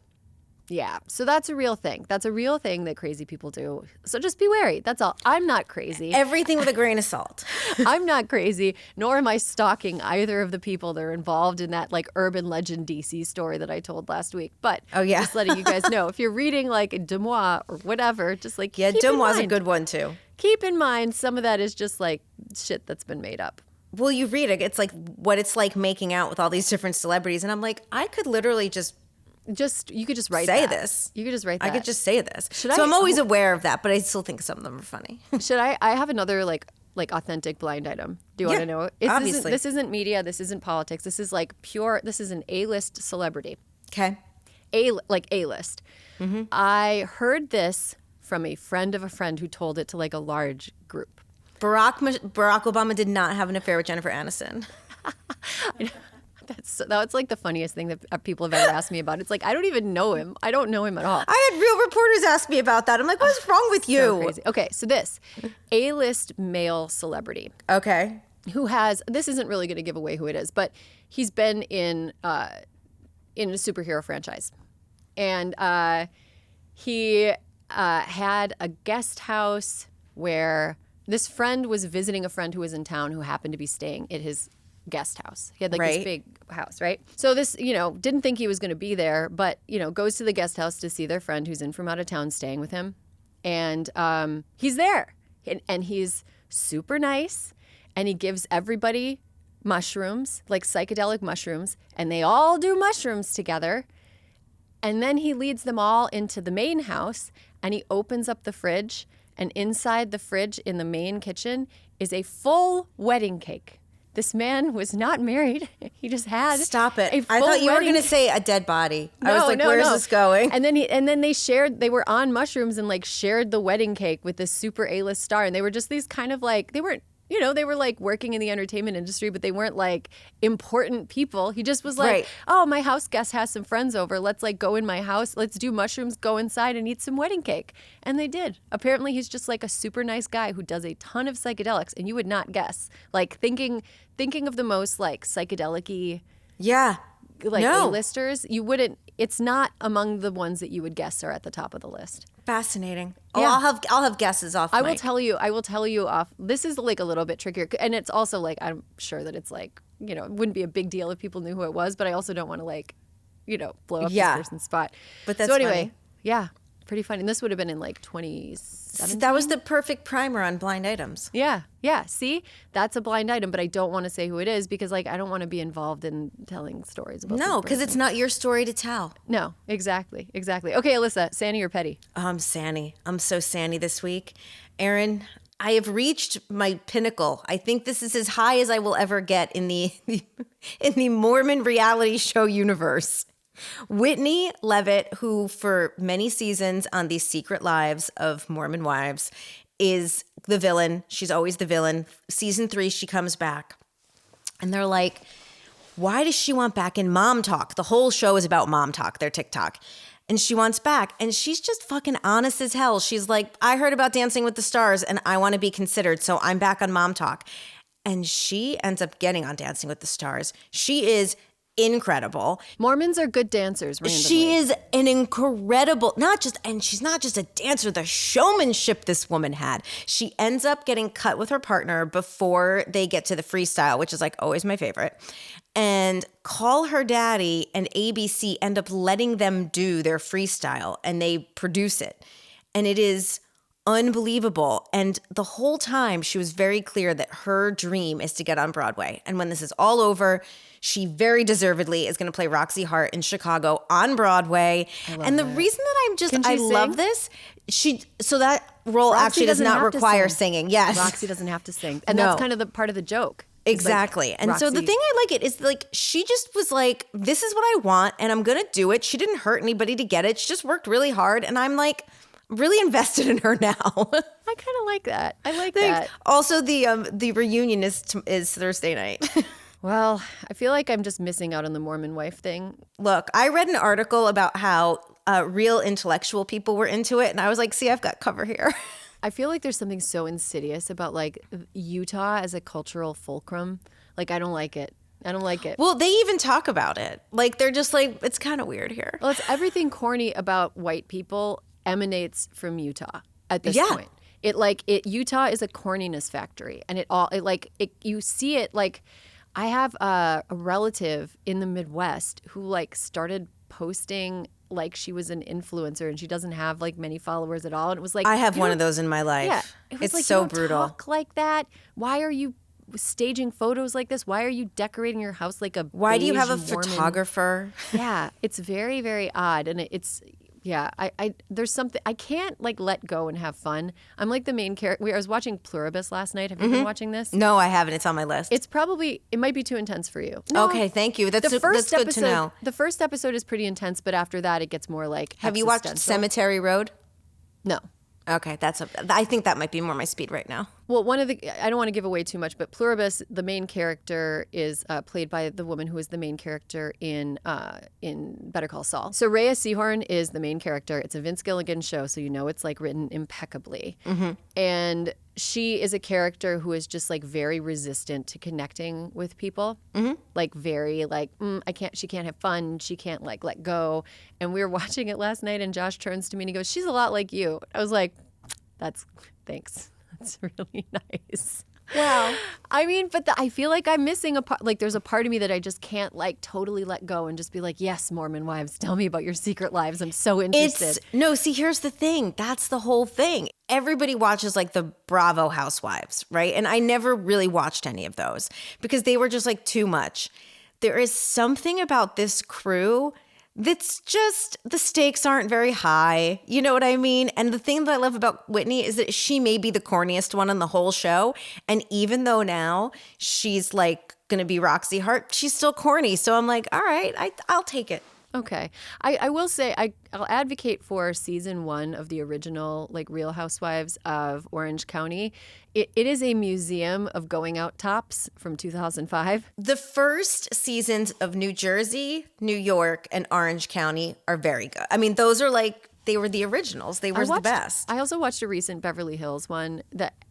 [SPEAKER 4] yeah, so that's a real thing. That's a real thing that crazy people do. So just be wary. That's all. I'm not crazy.
[SPEAKER 3] Everything with a grain of salt.
[SPEAKER 4] I'm not crazy, nor am I stalking either of the people that are involved in that like urban legend DC story that I told last week. But just letting you guys know, if you're reading like Demois or whatever, just like keep
[SPEAKER 3] Demois
[SPEAKER 4] in
[SPEAKER 3] is a
[SPEAKER 4] mind,
[SPEAKER 3] good one too.
[SPEAKER 4] Keep in mind some of that is just like shit that's been made up.
[SPEAKER 3] Well, you read it. It's like what it's like making out with all these different celebrities, and I'm like, I could literally just
[SPEAKER 4] You could just write
[SPEAKER 3] say
[SPEAKER 4] that.
[SPEAKER 3] this.
[SPEAKER 4] You could just write that.
[SPEAKER 3] I could just say this.
[SPEAKER 4] Should
[SPEAKER 3] so
[SPEAKER 4] I-
[SPEAKER 3] I'm always aware of that, but I still think some of them are funny.
[SPEAKER 4] Should I have another like authentic blind item? Do you want to know?
[SPEAKER 3] Obviously.
[SPEAKER 4] This isn't media. This isn't politics. This is like pure. This is an A-list celebrity.
[SPEAKER 3] Okay.
[SPEAKER 4] A-list.
[SPEAKER 3] Mm-hmm.
[SPEAKER 4] I heard this from a friend of a friend who told it to like a large group.
[SPEAKER 3] Barack Obama did not have an affair with Jennifer Aniston.
[SPEAKER 4] That's like the funniest thing that people have ever asked me about. It's like, I don't even know him. I don't know him at all.
[SPEAKER 3] I had real reporters ask me about that. I'm like, what's wrong with you?
[SPEAKER 4] So crazy. Okay, so this A-list male celebrity
[SPEAKER 3] Okay.
[SPEAKER 4] who has, this isn't really going to give away who it is, but he's been in a superhero franchise. And he had a guest house where this friend was visiting a friend who was in town who happened to be staying at his guest house. He had like
[SPEAKER 3] Right.
[SPEAKER 4] this big house, right? So this, didn't think he was going to be there, but, goes to the guest house to see their friend who's in from out of town staying with him. And he's there. And he's super nice. And he gives everybody mushrooms, like psychedelic mushrooms. And they all do mushrooms together. And then he leads them all into the main house. And he opens up the fridge. And inside the fridge in the main kitchen is a full wedding cake. This man was not married. He just had
[SPEAKER 3] Stop it.
[SPEAKER 4] a
[SPEAKER 3] I
[SPEAKER 4] full
[SPEAKER 3] thought you were
[SPEAKER 4] wedding
[SPEAKER 3] going to say a dead body. I was
[SPEAKER 4] No,
[SPEAKER 3] like,
[SPEAKER 4] no,
[SPEAKER 3] where's
[SPEAKER 4] no.
[SPEAKER 3] this going?
[SPEAKER 4] And then they were on mushrooms and like shared the wedding cake with this super A-list star. And they were just these kind of like, they weren't, they were like working in the entertainment industry, but they weren't like important people. He just was like,
[SPEAKER 3] Right.
[SPEAKER 4] oh, my house guest has some friends over. Let's like go in my house. Let's do mushrooms, go inside and eat some wedding cake. And they did. Apparently he's just like a super nice guy who does a ton of psychedelics. And you would not guess, like thinking of the most like psychedelic-y
[SPEAKER 3] Yeah.
[SPEAKER 4] like
[SPEAKER 3] No.
[SPEAKER 4] A-listers, you wouldn't. It's not among the ones that you would guess are at the top of the list.
[SPEAKER 3] Fascinating. Oh,
[SPEAKER 4] Yeah.
[SPEAKER 3] I'll have guesses off.
[SPEAKER 4] I will
[SPEAKER 3] mic.
[SPEAKER 4] tell you off. This is like a little bit trickier, and it's also like I'm sure that it's like it wouldn't be a big deal if people knew who it was, but I also don't want to like blow up
[SPEAKER 3] Yeah.
[SPEAKER 4] this person's spot.
[SPEAKER 3] But that's
[SPEAKER 4] so anyway,
[SPEAKER 3] funny.
[SPEAKER 4] yeah, pretty funny. And this would have been in like 2017.
[SPEAKER 3] That was the perfect primer on blind items.
[SPEAKER 4] Yeah. See, that's a blind item, but I don't want to say who it is because like I don't want to be involved in telling stories about.
[SPEAKER 3] No,
[SPEAKER 4] this
[SPEAKER 3] because
[SPEAKER 4] person.
[SPEAKER 3] it's not your story to tell.
[SPEAKER 4] No, exactly. Okay, Alyssa, Sani or Petty?
[SPEAKER 3] I'm Sani. I'm so Sani this week. Erin, I have reached my pinnacle. I think this is as high as I will ever get in the in the Mormon reality show universe. Whitney Levitt, who for many seasons on The Secret Lives of Mormon Wives is the villain. She's always the villain. Season 3, she comes back. And they're like, why does she want back in Mom Talk? The whole show is about Mom Talk, their TikTok. And she wants back. And she's just fucking honest as hell. She's like, I heard about Dancing with the Stars and I want to be considered, so I'm back on Mom Talk. And she ends up getting on Dancing with the Stars. She is incredible.
[SPEAKER 4] Mormons are good dancers, randomly.
[SPEAKER 3] She is an incredible, and she's not just a dancer, the showmanship this woman had. She ends up getting cut with her partner before they get to the freestyle, which is like always my favorite. And Call Her Daddy and ABC end up letting them do their freestyle and they produce it. And it is unbelievable. And the whole time she was very clear that her dream is to get on Broadway. And when this is all over, she very deservedly is going to play Roxy Hart in Chicago on Broadway. And the reason that I love this, so that role
[SPEAKER 4] Roxy
[SPEAKER 3] actually does
[SPEAKER 4] doesn't
[SPEAKER 3] not
[SPEAKER 4] have to
[SPEAKER 3] require
[SPEAKER 4] sing.
[SPEAKER 3] singing. Yes.
[SPEAKER 4] Roxy doesn't have to sing. And
[SPEAKER 3] No.
[SPEAKER 4] that's kind of the part of the joke. It's
[SPEAKER 3] Exactly.
[SPEAKER 4] like
[SPEAKER 3] And so the
[SPEAKER 4] Roxy-
[SPEAKER 3] thing I like it is like she just was like, this is what I want and I'm going to do it. She didn't hurt anybody to get it. She just worked really hard and I'm like really invested in her now.
[SPEAKER 4] I kind of like that. I like that.
[SPEAKER 3] Also the reunion is Thursday night.
[SPEAKER 4] Well, I feel like I'm just missing out on the Mormon wife thing.
[SPEAKER 3] Look, I read an article about how real intellectual people were into it and I was like, see, I've got cover here.
[SPEAKER 4] I feel like there's something so insidious about like Utah as a cultural fulcrum. Like I don't like it.
[SPEAKER 3] Well, they even talk about it. Like they're just like, it's kind of weird here.
[SPEAKER 4] Well, it's everything corny about white people emanates from Utah at this
[SPEAKER 3] Yeah.
[SPEAKER 4] point. Utah is a corniness factory, and you see it like. I have a relative in the Midwest who like started posting like she was an influencer and she doesn't have like many followers at all. And it was like,
[SPEAKER 3] I have
[SPEAKER 4] you
[SPEAKER 3] one
[SPEAKER 4] don't-
[SPEAKER 3] of those in my life.
[SPEAKER 4] Yeah. It was
[SPEAKER 3] It's
[SPEAKER 4] like,
[SPEAKER 3] so
[SPEAKER 4] you don't
[SPEAKER 3] brutal.
[SPEAKER 4] talk like that. Why are you staging photos like this? Why are you decorating your house like a
[SPEAKER 3] Why do you have a
[SPEAKER 4] beige Mormon?
[SPEAKER 3] photographer?
[SPEAKER 4] Yeah, it's very, very odd. And it's, yeah, I there's something, I can't like let go and have fun. I'm like the main character. I was watching Pluribus last night. Have you been watching this?
[SPEAKER 3] No, I haven't. It's on my list.
[SPEAKER 4] It's probably, it might be too intense for you.
[SPEAKER 3] Okay, thank you. That's good to know.
[SPEAKER 4] The first episode is pretty intense, but after that, it gets more like
[SPEAKER 3] Have you watched
[SPEAKER 4] existential.
[SPEAKER 3] Cemetery Road?
[SPEAKER 4] No.
[SPEAKER 3] Okay, I think that might be more my speed right now.
[SPEAKER 4] Well, I don't want to give away too much, but Pluribus, the main character, is played by the woman who is the main character in Better Call Saul. So Rhea Seehorn is the main character. It's a Vince Gilligan show, so you know it's like written impeccably. Mm-hmm. And she is a character who is just like very resistant to connecting with people. Mm-hmm. Like very like, she can't have fun. She can't like let go. And we were watching it last night and Josh turns to me and he goes, she's a lot like you. I was like, thanks. That's really nice.
[SPEAKER 3] Wow.
[SPEAKER 4] I mean, but I feel like I'm missing a part. Like there's a part of me that I just can't like totally let go and just be like, yes, Mormon wives, tell me about your secret lives. I'm so interested.
[SPEAKER 3] See, here's the thing. That's the whole thing. Everybody watches like the Bravo Housewives, right? And I never really watched any of those because they were just like too much. There is something about this crew that's just, the stakes aren't very high. You know what I mean? And the thing that I love about Whitney is that she may be the corniest one on the whole show. And even though now she's like going to be Roxy Hart, she's still corny. So I'm like, all right, I'll take it.
[SPEAKER 4] Okay. I will say I'll advocate for season 1 of the original like Real Housewives of Orange County. It is a museum of going out tops from 2005.
[SPEAKER 3] The first seasons of New Jersey, New York, and Orange County are very good. I mean, those are like, they were the originals. They were the best.
[SPEAKER 4] I also watched a recent Beverly Hills one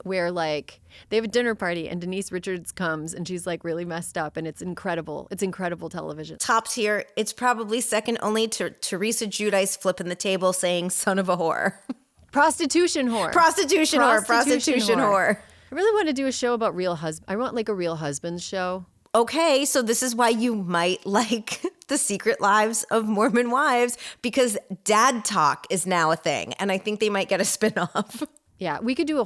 [SPEAKER 4] where like they have a dinner party and Denise Richards comes and she's like really messed up and it's incredible. It's incredible television.
[SPEAKER 3] Top tier. It's probably second only to Teresa Giudice flipping the table saying son of a whore.
[SPEAKER 4] Prostitution whore.
[SPEAKER 3] Prostitution whore.
[SPEAKER 4] I really want to do a show about real husbands. I want like a Real Husbands show.
[SPEAKER 3] Okay, so this is why you might like The Secret Lives of Mormon Wives, because dad talk is now a thing, and I think they might get a spinoff.
[SPEAKER 4] Yeah, we should do a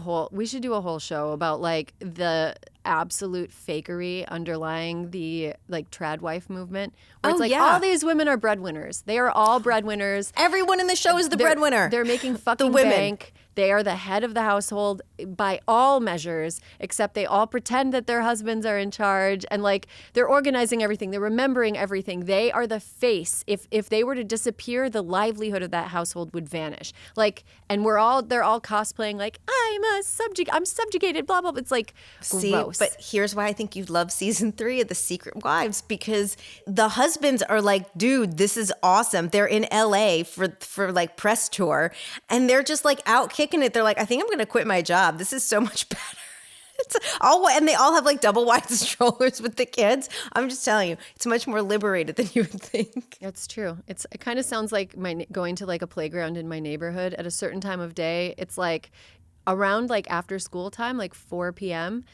[SPEAKER 4] whole show about like the absolute fakery underlying the like trad wife movement. Where it's like all these women are breadwinners. They are all breadwinners.
[SPEAKER 3] Everyone in the show is the breadwinner.
[SPEAKER 4] They're making fucking bank. They are the head of the household by all measures, except they all pretend that their husbands are in charge and like they're organizing everything. They're remembering everything. They are the face. If they were to disappear, the livelihood of that household would vanish. Like, and they're all cosplaying like, I'm subjugated, blah, blah, blah. It's like gross.
[SPEAKER 3] But here's why I think you'd love season 3 of The Secret Wives, because the husbands are like, dude, this is awesome. They're in LA for like press tour and they're just like out kicking it. They're like, I think I'm going to quit my job. This is so much better. And they all have like double wide strollers with the kids. I'm just telling you, it's much more liberated than you would think.
[SPEAKER 4] That's true. It kind of sounds like going to like a playground in my neighborhood at a certain time of day. It's like around like after school time, like 4 p.m.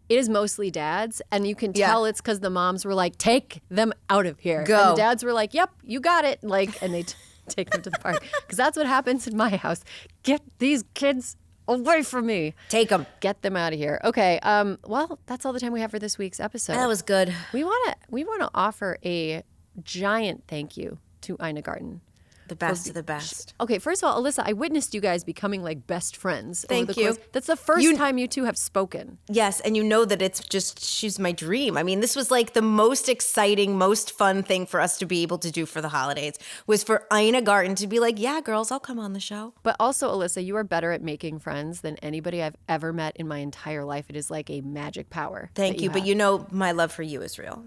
[SPEAKER 4] It is mostly dads, and you can tell it's because the moms were like, take them out of here.
[SPEAKER 3] Go.
[SPEAKER 4] And the dads were like, yep, you got it. Like, and they take them to the park. Because that's what happens in my house. Get these kids away from me.
[SPEAKER 3] Take them.
[SPEAKER 4] Get them out of here. Okay. Well, that's all the time we have for this week's episode.
[SPEAKER 3] That was good.
[SPEAKER 4] We want to offer a giant thank you to Ina Garten.
[SPEAKER 3] The best of the best.
[SPEAKER 4] Okay, first of all, Alyssa, I witnessed you guys becoming like best friends.
[SPEAKER 3] Thank you.
[SPEAKER 4] That's the first time you two have spoken.
[SPEAKER 3] Yes, and you know that she's my dream. I mean, this was like the most exciting, most fun thing for us to be able to do for the holidays was for Ina Garten to be like, yeah, girls, I'll come on the show.
[SPEAKER 4] But also, Alyssa, you are better at making friends than anybody I've ever met in my entire life. It is like a magic power.
[SPEAKER 3] Thank you, but you know my love for you is real.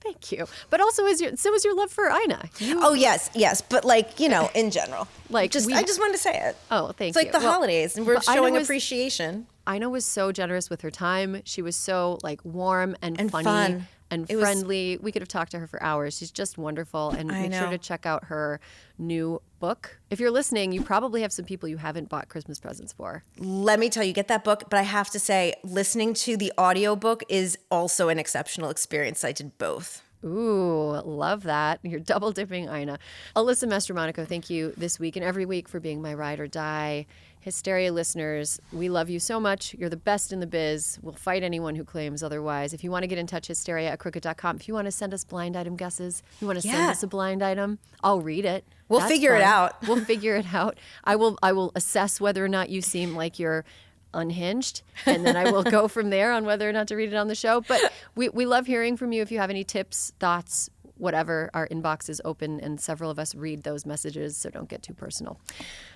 [SPEAKER 4] Thank you. But also, so is your love for Ina.
[SPEAKER 3] Oh, yes. But like, you know, in general.
[SPEAKER 4] Like
[SPEAKER 3] I just wanted to say it.
[SPEAKER 4] Oh, thank you.
[SPEAKER 3] It's like the holidays, and we're showing appreciation.
[SPEAKER 4] Ina was so generous with her time. She was so like warm and funny
[SPEAKER 3] fun.
[SPEAKER 4] And friendly. We could have talked to her for hours. She's just wonderful. And make sure to check out her new book. If you're listening, you probably have some people you haven't bought Christmas presents for.
[SPEAKER 3] Let me tell you, get that book. But I have to say, listening to the audiobook is also an exceptional experience. I did both.
[SPEAKER 4] Ooh, love that. You're double dipping, Ina. Alyssa Mastromonaco, thank you this week and every week for being my ride or die Hysteria listeners, we love you so much. You're the best in the biz. We'll fight anyone who claims otherwise. If you want to get in touch, hysteria@crooked.com. If you want to send us blind item guesses, if you want to send us a blind item, I'll read it.
[SPEAKER 3] We'll
[SPEAKER 4] That's
[SPEAKER 3] figure it
[SPEAKER 4] fun.
[SPEAKER 3] out.
[SPEAKER 4] We'll figure it out. I will assess whether or not you seem like you're unhinged, and then I will go from there on whether or not to read it on the show. But we love hearing from you. If you have any tips, thoughts, whatever, our inbox is open, and several of us read those messages, so don't get too personal.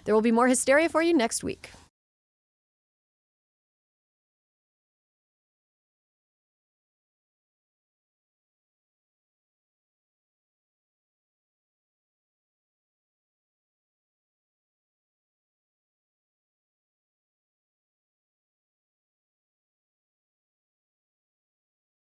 [SPEAKER 4] There will be more Hysteria for you next week.